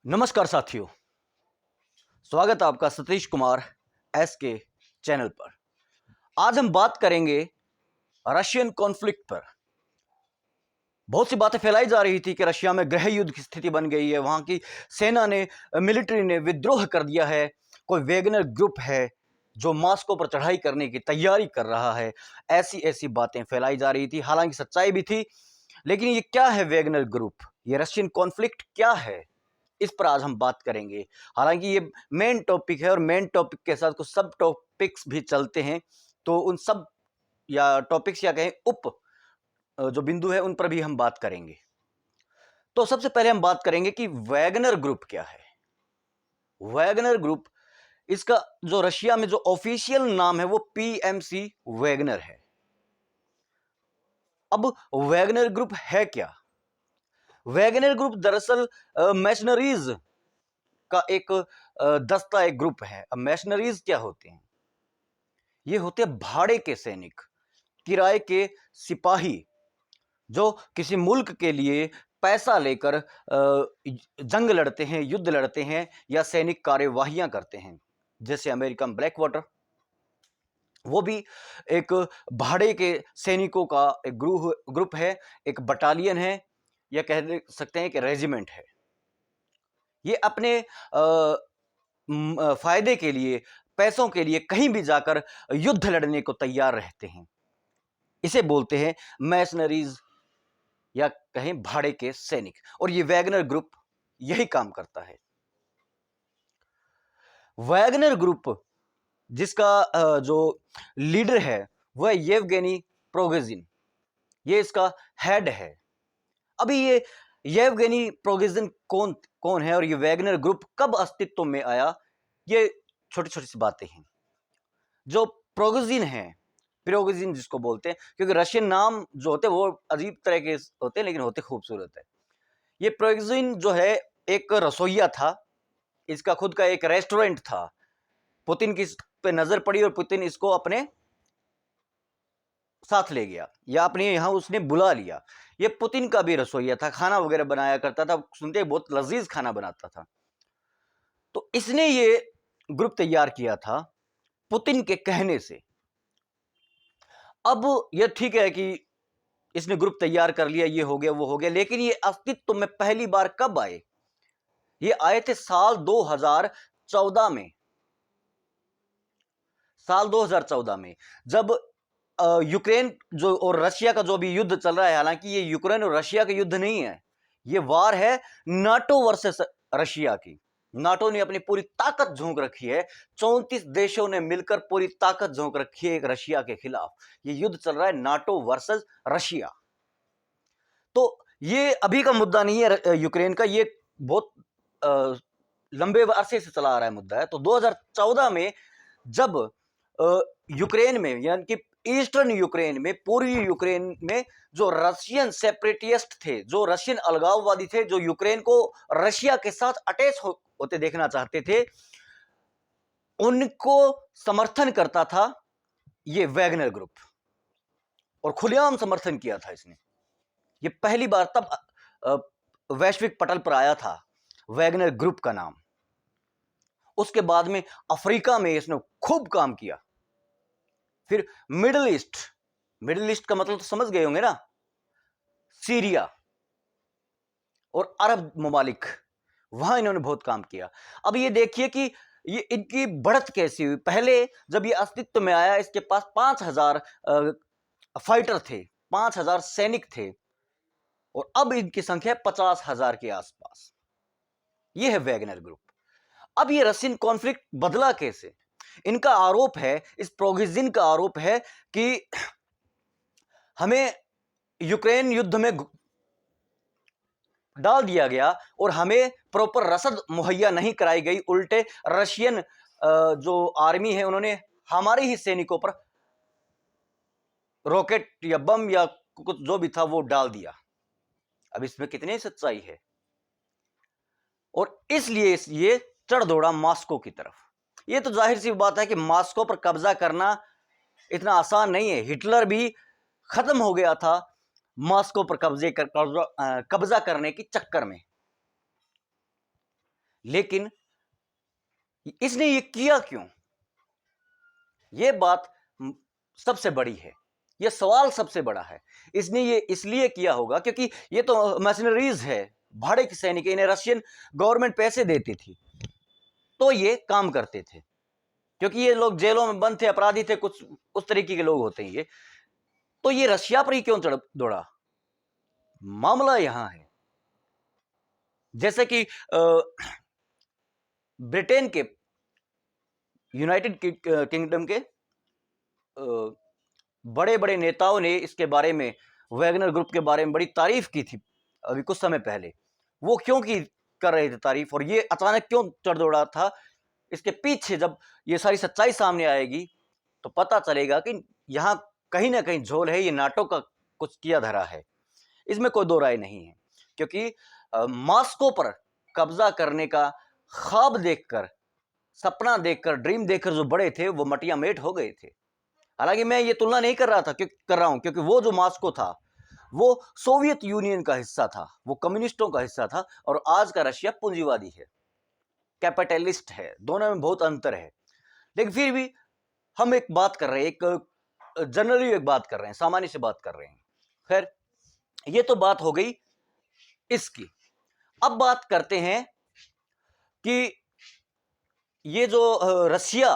नमस्कार साथियों, स्वागत है आपका सतीश कुमार एस के चैनल पर। आज हम बात करेंगे रशियन कॉन्फ्लिक्ट पर। बहुत सी बातें फैलाई जा रही थी कि रशिया में गृह युद्ध की स्थिति बन गई है, वहां की सेना ने, मिलिट्री ने विद्रोह कर दिया है, कोई वैगनर ग्रुप है जो मॉस्को पर चढ़ाई करने की तैयारी कर रहा है। ऐसी ऐसी बातें फैलाई जा रही थी, हालांकि सच्चाई भी थी। लेकिन ये क्या है वैगनर ग्रुप, ये रशियन कॉन्फ्लिक्ट क्या है, इस पर आज हम बात करेंगे। हालांकि ये मेन टॉपिक है और मेन टॉपिक के साथ कुछ सब टॉपिक्स भी चलते हैं, तो उन सब या टॉपिक्स या कहें उप जो बिंदु है उन पर भी हम बात करेंगे। तो सबसे पहले हम बात करेंगे कि वैगनर ग्रुप क्या है। वैगनर ग्रुप, इसका जो रशिया में जो ऑफिशियल नाम है वो पीएमसी वैगनर है। अब वैगनर ग्रुप है क्या? वैगनर ग्रुप दरअसल मैशनरीज का एक दस्ता, एक ग्रुप है। अब मैशनरीज क्या होते हैं? ये होते हैं भाड़े के सैनिक, किराए के सिपाही, जो किसी मुल्क के लिए पैसा लेकर जंग लड़ते हैं, युद्ध लड़ते हैं या सैनिक कार्यवाहियां करते हैं। जैसे अमेरिकन ब्लैक वाटर, वो भी एक भाड़े के सैनिकों का एक ग्रुप है, एक बटालियन है, या कह सकते हैं कि रेजिमेंट है। ये अपने फायदे के लिए, पैसों के लिए कहीं भी जाकर युद्ध लड़ने को तैयार रहते हैं। इसे बोलते हैं मैशनरीज या कहें भाड़े के सैनिक, और ये वैगनर ग्रुप यही काम करता है। वैगनर ग्रुप जिसका जो लीडर है वह येवगेनी प्रोगेजिन, ये इसका हेड है। अभी ये येवगेनी प्रोगेजिन कौन कौन है और ये वैगनर ग्रुप कब अस्तित्व में आया, ये छोटी छोटी सी बातें हैं। जो प्रोगेजिन है, प्रोगेजिन जिसको बोलते हैं, क्योंकि रशियन नाम जो होते हैं वो अजीब तरह के होते हैं लेकिन होते खूबसूरत है। ये प्रोगेजिन जो है एक रसोइया था, इसका खुद का एक रेस्टोरेंट था। पुतिन की पे नजर पड़ी और पुतिन इसको अपने साथ ले गया या अपने यहां उसने बुला लिया। ये पुतिन का भी रसोइया था, खाना वगैरह बनाया करता था, सुनते बहुत लजीज खाना बनाता था। तो इसने ये ग्रुप तैयार किया था पुतिन के कहने से। अब यह ठीक है कि इसने ग्रुप तैयार कर लिया, ये हो गया वो हो गया, लेकिन ये अस्तित्व में पहली बार कब आए? ये आए थे साल 2014 में। साल 2014 में जब यूक्रेन जो और रशिया का जो भी युद्ध चल रहा है, हालांकि ये यूक्रेन और रशिया का युद्ध नहीं है, ये वार है नाटो वर्सेस रशिया की। नाटो ने अपनी पूरी ताकत झोंक रखी है, 34 देशों ने मिलकर पूरी ताकत झोंक रखी है एक रशिया के खिलाफ। ये युद्ध चल रहा है नाटो वर्सेस रशिया। तो ये अभी का मुद्दा नहीं है यूक्रेन का, ये बहुत लंबे अरसे से चला आ रहा है मुद्दा है। तो 2014 में जब यूक्रेन में, यानी कि ईस्टर्न यूक्रेन में, पूर्वी यूक्रेन में जो रशियन सेपरेटिस्ट थे, जो रशियन अलगाववादी थे, जो यूक्रेन को रशिया के साथ अटैच होते देखना चाहते थे, उनको समर्थन करता था ये वैगनर ग्रुप, और खुलेआम समर्थन किया था इसने। ये पहली बार तब वैश्विक पटल पर आया था वैगनर ग्रुप का नाम। उसके बाद में अफ्रीका में इसने खूब काम किया। फिर मिडिल ईस्ट, मिडिल ईस्ट का मतलब तो समझ गए होंगे ना, सीरिया और अरब ममालिक, वहां इन्होंने बहुत काम किया। अब ये देखिए कि ये इनकी बढ़त कैसी हुई। पहले जब ये अस्तित्व में आया, इसके पास 5000 फाइटर थे, 5000 सैनिक थे, और अब इनकी संख्या 50,000 के आसपास। ये है वैगनर ग्रुप। अब ये रशियन कॉन्फ्लिक्ट बदला कैसे? इनका आरोप है, इस प्रोगेजिन का आरोप है कि हमें यूक्रेन युद्ध में डाल दिया गया और हमें प्रॉपर रसद मुहैया नहीं कराई गई। उल्टे रशियन जो आर्मी है उन्होंने हमारे ही सैनिकों पर रॉकेट या बम या कुछ जो भी था वो डाल दिया। अब इसमें कितनी सच्चाई है? और इसलिए ये चढ़ दौड़ा मॉस्को की तरफ। ये तो जाहिर सी बात है कि मॉस्को पर कब्जा करना इतना आसान नहीं है। हिटलर भी खत्म हो गया था मॉस्को पर कब्जा करने के चक्कर में। लेकिन इसने ये किया क्यों? ये बात सबसे बड़ी है, ये सवाल सबसे बड़ा है। इसने ये इसलिए किया होगा क्योंकि ये तो मशीनरीज है, भाड़े के सैनिक, इन्हें रशियन गवर्नमेंट पैसे देती थी तो ये काम करते थे, क्योंकि ये लोग जेलों में बंद थे, अपराधी थे, कुछ उस तरीके के लोग होते हैं ये। तो ये रशिया पर ही क्यों चढ़ दौड़ा? मामला यहां है, जैसे कि ब्रिटेन के, यूनाइटेड किंगडम के बड़े बड़े नेताओं ने इसके बारे में, वैगनर ग्रुप के बारे में बड़ी तारीफ की थी अभी कुछ समय पहले। वो क्यों की कर रहे थे तारीफ, और ये अचानक क्यों चढ़ दौड़ा था? इसके पीछे जब ये सारी सच्चाई सामने आएगी तो पता चलेगा कि यहाँ कहीं ना कहीं झोल है, ये नाटो का कुछ किया धरा है, इसमें कोई दो राय नहीं है। क्योंकि मॉस्को पर कब्जा करने का ख्वाब देखकर, सपना देखकर, ड्रीम देखकर जो बड़े थे वो मटिया मेट हो गए थे। हालांकि मैं ये तुलना नहीं कर रहा हूं, क्योंकि वो जो मॉस्को था वो सोवियत यूनियन का हिस्सा था, वो कम्युनिस्टों का हिस्सा था, और आज का रशिया पूंजीवादी है, कैपिटलिस्ट है, दोनों में बहुत अंतर है। लेकिन फिर भी हम एक बात कर रहे हैं, एक जनरली एक बात कर रहे हैं, सामान्य से बात कर रहे हैं। खैर, ये तो बात हो गई इसकी। अब बात करते हैं कि ये जो रशिया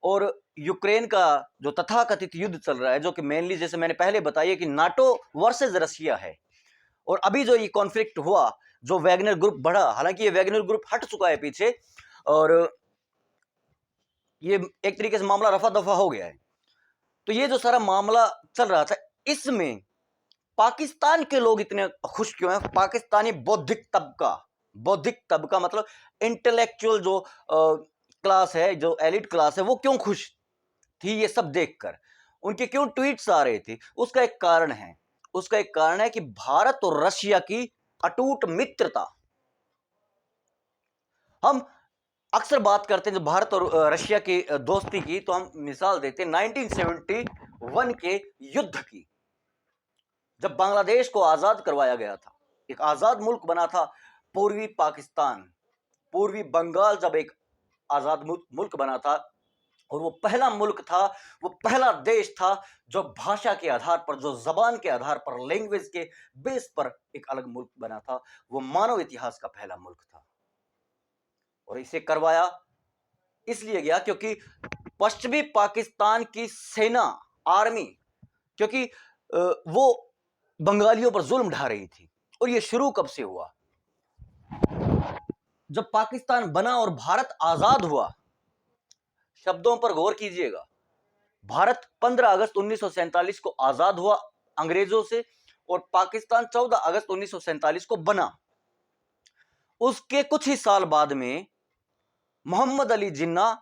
और यूक्रेन का जो तथाकथित युद्ध चल रहा है, जो कि मेनली, जैसे मैंने पहले बताया कि नाटो वर्सेस रशिया है, और अभी जो ये कॉन्फ्लिक्ट हुआ, जो वैगनर ग्रुप बढ़ा, हालांकि ये वैगनर ग्रुप हट चुका है पीछे, और ये एक तरीके से मामला रफा दफा हो गया है। तो ये जो सारा मामला चल रहा था, इसमें पाकिस्तान के लोग इतने खुश क्यों हैं? पाकिस्तानी बौद्धिक तबका मतलब इंटेलेक्चुअल जो क्लास है, जो एलिट क्लास है, वो क्यों खुश थी ये सब देखकर? उनके क्यों ट्वीट्स आ रहे थे? उसका एक कारण है कि भारत और रशिया की अटूट मित्रता। हम अक्सर बात करते हैं जो भारत और रशिया की दोस्ती की, तो हम मिसाल देते हैं 1971 के युद्ध की, जब बांग्लादेश को आजाद करवाया गया था, एक आजाद मुल्क बना था पूर्वी पाकिस्तान, पूर्वी बंगाल जब एक आजाद मुल्क बना था, और वो पहला मुल्क था, वो पहला देश था जो भाषा के आधार पर, जो जबान के आधार पर, लैंग्वेज के बेस पर एक अलग मुल्क बना था। वो मानव इतिहास का पहला मुल्क था, और इसे करवाया इसलिए गया क्योंकि पश्चिमी पाकिस्तान की सेना, आर्मी, क्योंकि वो बंगालियों पर जुल्म ढा रही थी। और ये शुरू कब से हुआ? जब पाकिस्तान बना और भारत आजाद हुआ। शब्दों पर गौर कीजिएगा। भारत 15 अगस्त 1947 को आजाद हुआ अंग्रेजों से, और पाकिस्तान 14 अगस्त 1947 को बना। उसके कुछ ही साल बाद में मोहम्मद अली जिन्ना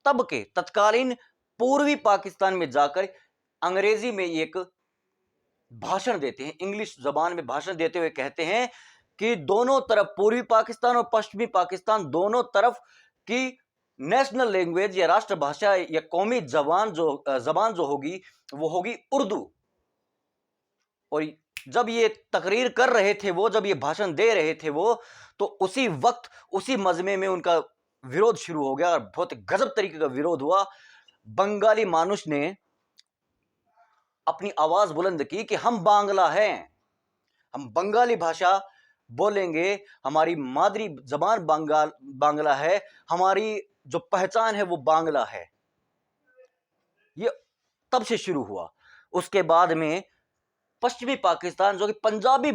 तब के तत्कालीन पूर्वी पाकिस्तान में जाकर अंग्रेजी में एक भाषण देते हैं, इंग्लिश जबान में भाषण देते हुए कहते हैं कि दोनों तरफ, पूर्वी पाकिस्तान और पश्चिमी पाकिस्तान, दोनों तरफ की नेशनल लैंग्वेज या राष्ट्रभाषा या कौमी जबान जो होगी वो होगी उर्दू। और जब ये तकरीर कर रहे थे वो, जब ये भाषण दे रहे थे वो, तो उसी वक्त उसी मजमे में उनका विरोध शुरू हो गया, और बहुत गजब तरीके का विरोध हुआ। बंगाली मानुष ने अपनी आवाज बुलंद की कि हम बांग्ला हैं, हम बंगाली भाषा बोलेंगे, हमारी मादरी जबान बांग्ला है, हमारी जो पहचान है वो बांग्ला है। ये तब से शुरू हुआ। उसके बाद में पश्चिमी पाकिस्तान, जो कि पंजाबी,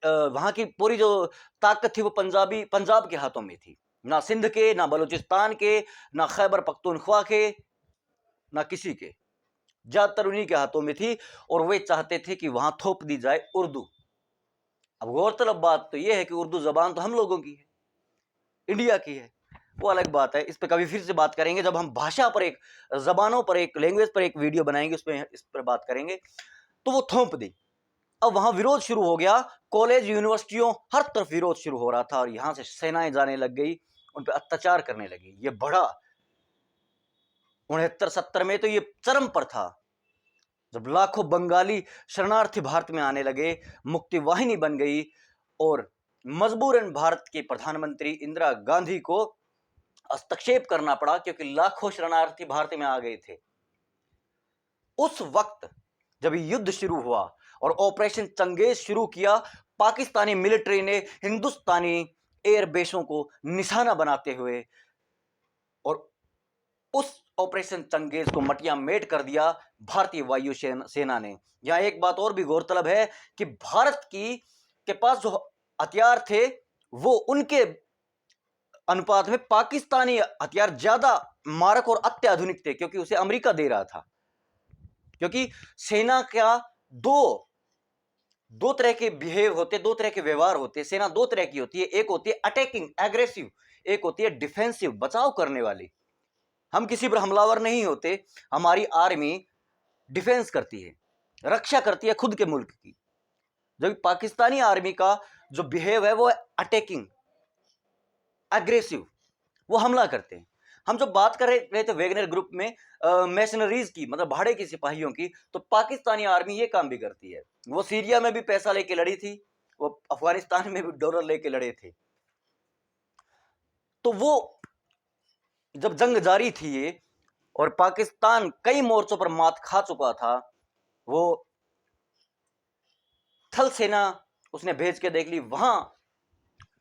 वहां की पूरी जो ताकत थी वो पंजाब के हाथों में थी, ना सिंध के, ना बलूचिस्तान के, ना खैबर पख्तूनख्वा के, ना किसी के, ज्यादातर उन्हीं के हाथों में थी। और वे चाहते थे कि वहां थोप दी जाए उर्दू। अब गौरतलब बात तो यह है कि उर्दू जबान तो हम लोगों की है, इंडिया की है, वो अलग बात है। इस पर कभी फिर से बात करेंगे, जब हम भाषा पर, एक जबानों पर, एक लैंग्वेज पर एक वीडियो बनाएंगे, उसमें इस पर बात करेंगे। तो वो थोप दी। अब वहां विरोध शुरू हो गया, कॉलेज, यूनिवर्सिटियों, हर तरफ विरोध शुरू हो रहा था, और यहां से सेनाएं जाने लग गई, उन पर अत्याचार करने लगी। ये बढ़ा 69-70 में, तो ये चरम पर था, जब लाखों बंगाली शरणार्थी भारत में आने लगे, मुक्ति वाहिनी बन गई, और मजबूरन भारत के प्रधानमंत्री इंदिरा गांधी को हस्तक्षेप करना पड़ा, क्योंकि लाखों शरणार्थी भारत में आ गए थे। उस वक्त जब युद्ध शुरू हुआ और ऑपरेशन चंगेज शुरू किया, पाकिस्तानी मिलिट्री ने हिंदुस्तानी एयरबेसों को निशाना बनाते हुए और उस ऑपरेशन चंगेज को मटिया मेट कर दिया भारतीय वायु सेना ने। यहां एक बात और भी गौरतलब है कि भारत के पास जो हथियार थे वो उनके अनुपात में पाकिस्तानी हथियार ज्यादा मारक और अत्याधुनिक थे, क्योंकि उसे अमेरिका दे रहा था। क्योंकि सेना का दो तरह के बिहेव होते, दो तरह के व्यवहार होते। सेना दो तरह की होती है, एक होती है अटैकिंग एग्रेसिव, एक होती है डिफेंसिव बचाव करने वाली। हम किसी पर हमलावर नहीं होते, हमारी आर्मी डिफेंस करती है, रक्षा करती है खुद के मुल्क की। जब पाकिस्तानी आर्मी का जो बिहेव है वो अटैकिंग एग्रेसिव, वो हमला करते हैं। हम जब बात कर रहे थे वेगनर ग्रुप में मैशनरीज की, मतलब भाड़े की सिपाहियों की, तो पाकिस्तानी आर्मी ये काम भी करती है। वो सीरिया में भी पैसा लेके लड़ी थी, वो अफगानिस्तान में भी डॉलर लेके लड़े थे। तो वो जब जंग जारी थी ये, और पाकिस्तान कई मोर्चों पर मात खा चुका था, वो थल सेना उसने भेज के देख ली। वहां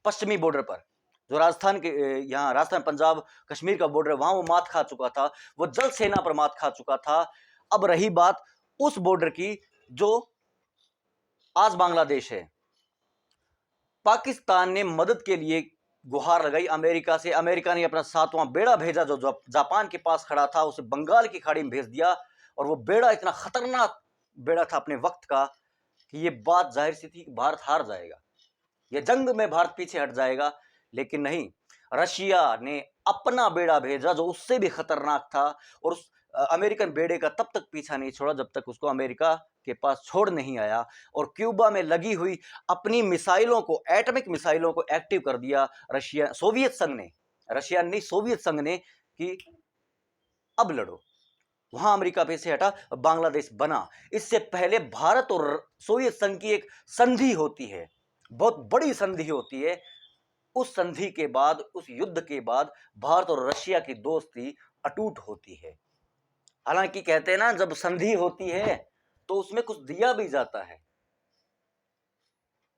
पश्चिमी बॉर्डर पर जो राजस्थान के यहाँ राजस्थान पंजाब कश्मीर का बॉर्डर है, वहां वो मात खा चुका था, वो जल सेना पर मात खा चुका था। अब रही बात उस बॉर्डर की जो आज बांग्लादेश है। पाकिस्तान ने मदद के लिए गुहार लगाई अमेरिका से। अमेरिका ने अपना 7वां बेड़ा भेजा जो जापान के पास खड़ा था, उसे बंगाल की खाड़ी में भेज दिया। और वो बेड़ा इतना खतरनाक बेड़ा था अपने वक्त का कि ये बात जाहिर सी थी कि भारत हार जाएगा, ये जंग में भारत पीछे हट जाएगा। लेकिन नहीं, रशिया ने अपना बेड़ा भेजा जो उससे भी खतरनाक था, और उस अमेरिकन बेड़े का तब तक पीछा नहीं छोड़ा जब तक उसको अमेरिका के पास छोड़ नहीं आया। और क्यूबा में लगी हुई अपनी मिसाइलों को, एटॉमिक मिसाइलों को एक्टिव कर दिया रशिया, सोवियत संघ ने, रशिया नहीं सोवियत संघ ने, कि अब लड़ो। वहां अमेरिका पे से हटा, बांग्लादेश बना। इससे पहले भारत और सोवियत संघ की एक संधि होती है, बहुत बड़ी संधि होती है। उस संधि के बाद, उस युद्ध के बाद भारत और रशिया की दोस्ती अटूट होती है। हालांकि कहते हैं ना, जब संधि होती है तो उसमें कुछ दिया भी जाता है।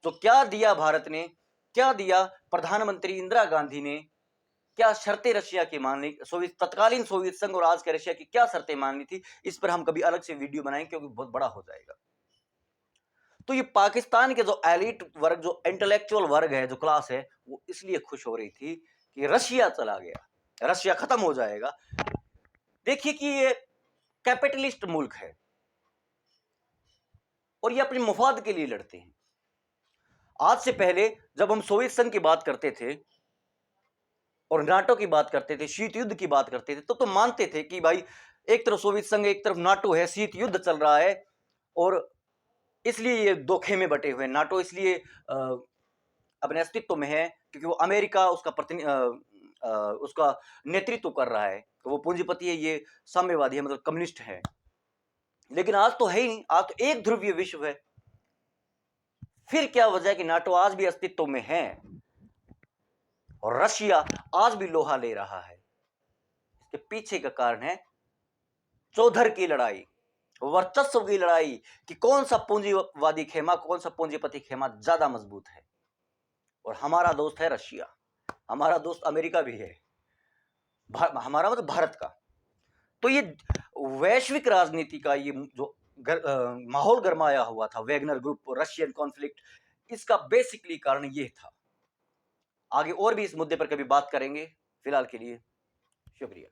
तो क्या दिया भारत ने, क्या दिया प्रधानमंत्री इंदिरा गांधी ने, क्या शर्तें रशिया की मान ली, तत्कालीन सोवियत संघ और आज के रशिया की क्या शर्तें मान ली थी, इस पर हम कभी अलग से वीडियो बनाएंगे, क्योंकि बहुत बड़ा हो जाएगा। तो ये पाकिस्तान के जो एलिट वर्ग, जो इंटेलेक्चुअल वर्ग है, जो क्लास है, वो इसलिए खुश हो रही थी कि रशिया चला गया, रशिया खत्म हो जाएगा। देखिए कि ये कैपिटलिस्ट मुल्क है और ये अपने मुफाद के लिए लड़ते हैं। आज से पहले जब हम सोवियत संघ की बात करते थे और नाटो की बात करते थे, शीत युद्ध की बात करते थे, तो मानते थे कि भाई एक तरफ सोवियत संघ, एक तरफ नाटो है, शीत युद्ध चल रहा है, और इसलिए ये दो खेमे बटे हुए हैं। नाटो इसलिए अपने अस्तित्व में है क्योंकि वो अमेरिका उसका नेतृत्व कर रहा है, वो पूंजीपति है, ये साम्यवादी है, मतलब कम्युनिस्ट है। लेकिन आज तो है ही नहीं, आज तो एक ध्रुवीय विश्व है। फिर क्या वजह है कि नाटो आज भी अस्तित्व में है और रशिया आज भी लोहा ले रहा है? इसके पीछे का कारण है चौधर की लड़ाई, वर्चस्व की लड़ाई, कि कौन सा पूंजीवादी खेमा, कौन सा पूंजीपति खेमा ज्यादा मजबूत है। और हमारा दोस्त है रशिया, हमारा दोस्त अमेरिका भी है, हमारा मतलब भारत का। तो ये वैश्विक राजनीति का ये जो माहौल गरमाया हुआ था, वेगनर ग्रुप, रशियन कॉन्फ्लिक्ट, इसका बेसिकली कारण ये था। आगे और भी इस मुद्दे पर कभी बात करेंगे। फिलहाल के लिए शुक्रिया।